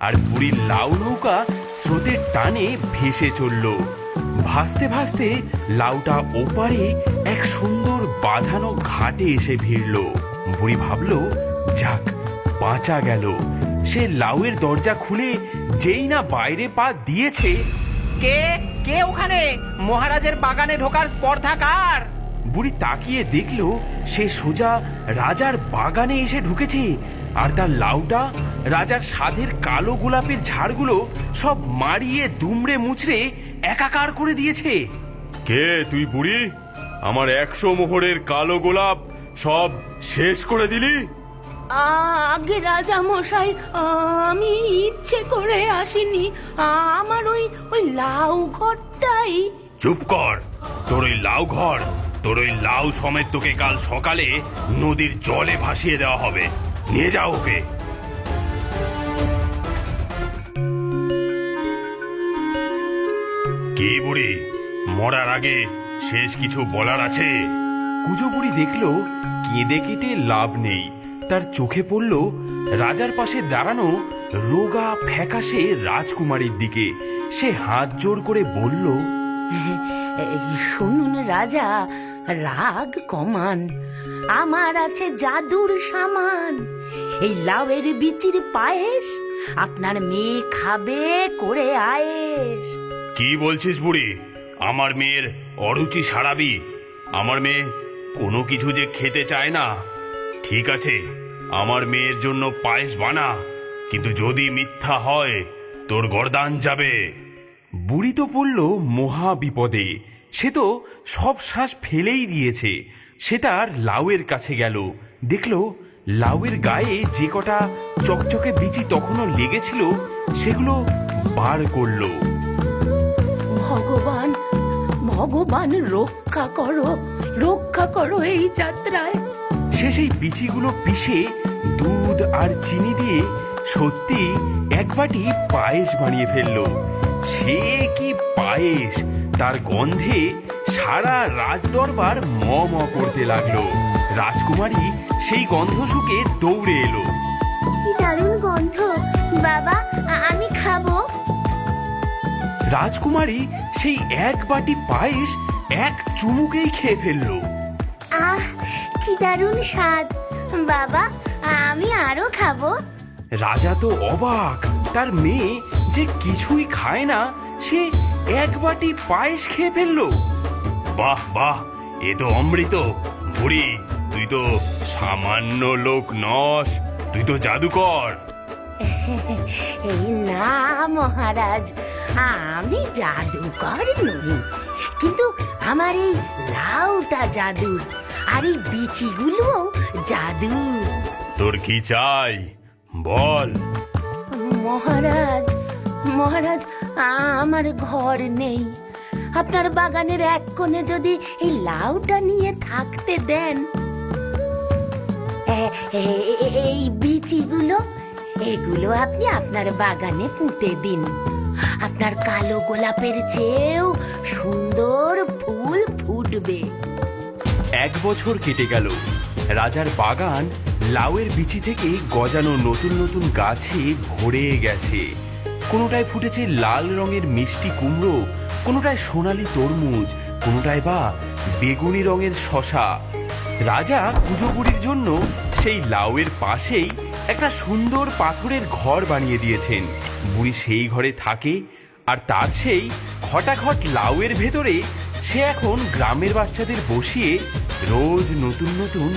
আর বুড়ির লাউ নৌকা স্রোতের টানে ভেসে চলল। ভাসতে ভাসতে লাউটা ওপারে এক সুন্দর বাঁধানো ঘাটে এসে ভিড়ল। বুড়ি ভাবল, যাক, বাঁচা গেল। সে লাউয়ের দরজা খুলে যেই না বাইরে পা দিয়েছে, কে কে ওখানে? মহারাজের বাগানে ঢোকার স্পর্ধা কার? বুড়ি তাকিয়ে দেখল সে সোজা রাজার বাগানে এসে ঢুকেছে। আর তার লাউটা রাজার সাধের কালো গোলাপের ঝাড়গুলো সব মারিয়ে দুমড়ে মুচড়ে একাকার করে দিয়েছে। কে তুই বুড়ি? আমার 100 মোহরের কালো গোলাপ সব শেষ করে দিলি? আগে রাজা মশাই, আমি ইচ্ছে করে আসিনি। আমার ওই লাউ ঘরটাই। চুপ কর! তোর ওই লাউ ঘর, তোর ওই লাউ সমেত তোকে কাল সকালে নদীর জলে ভাসিয়ে দেওয়া হবে। নিয়ে যাও ওকে। কি বুড়ি, মরার আগে শেষ কিছু বলার আছে? কুজো বুড়ি দেখলো কেঁদে কেটে লাভ নেই। তার চোখে পড়ল রাজার পাশে দাঁড়ানো রোগা ফ্যাকাশে রাজকুমারীর দিকে। সে হাত জোড় করে বলল, শুনুন রাজা, রাগ কমান। আমার আছে জাদুর সামান। এই লাউয়ের বিচির পায়েস আপনার মেয়ে খাবে করে আয়েস। কি বলছিস বুড়ি? আমার মেয়ের অরুচি সারাবি? আমার মেয়ে কোনো কিছু যে খেতে চায় না। ঠিক আছে, আমার মেয়ের জন্য পায়েস বানা, কিন্তু যদি মিথ্যা হয় তোর গর্দান যাবে। বুড়ি তো পড়ল মহা বিপদে। সে তো সব শ্বাস ফেলেই দিয়েছে। সে তার লাউয়ের কাছে গেল, দেখলো লাউয়ের গায়ে যে কটা চকচকে বিচি তখনও লেগেছিল সেগুলো বার করলো। ভগবান, ভগবান, রক্ষা করো, রক্ষা করো এই যাত্রায়। সে সেই বিচিগুলো পিষে দুধ আর চিনি দিয়ে সত্যি এক বাটি পায়েস বানিয়ে ফেললো। সে কি পায়েস! তার গন্ধে সারা রাজদরবার ম ম করতে লাগলো। রাজকুমারী সেই গন্ধ শুকে দৌড়ে এলো। কি দারুণ গন্ধ! বাবা, আমি খাবো। রাজকুমারী সেই এক বাটি পায়েস এক চুমুকেই খেয়ে ফেললো। আহ, কি দারুণ স্বাদ! বাবা, আমি আরো খাবো। রাজা তো অবাক। তার মেয়ে যে কিছুই খায় না, সে এক বাটি পায়েস খেয়ে ফেললো। বাহ বাহ, এ তো অমৃত! বুড়ি, তুই তো সামান্য লোক নস, তুই তো জাদুকর। এই না মহারাজ, আমি জাদুকর নই, কিন্তু আমার এই লাউটা জাদুর, আর এই বিচিগুলো জাদু। তোর কি চাই বল? মহারাজ, মহারাজ, আমার ঘর নেই। আপনার বাগানের এক কোণে যদি এই লাউটা নিয়ে থাকতে দেন। এই বিচিগুলো, এগুলো আপনি আপনার বাগানে পুঁতে দিন। আপনার কালো গোলাপের চেয়েও সুন্দর ফুল ফুটবে। 1 বছর কেটে গেল। রাজার বাগান লাউয়ের বিচি থেকে গজানো নতুন নতুন গাছে ভরে গেছে। কোনোটায় ফুটেছে লাল রঙের মিষ্টি কুমড়ো, কোনোটায় সোনালী তরমুজ, কোনোটায় বা বেগুনি রঙের শশা। রাজা কুজো বুড়ির জন্য সেই লাউয়ের পাশেই একটা সুন্দর পাথরের ঘর বানিয়ে দিয়েছেন। বুড়ি সেই ঘরে থাকে, আর তার সেই খটাখট লাউয়ের ভেতরে সে এখন গ্রামের বাচ্চাদের বসিয়ে রোজ নতুন নতুন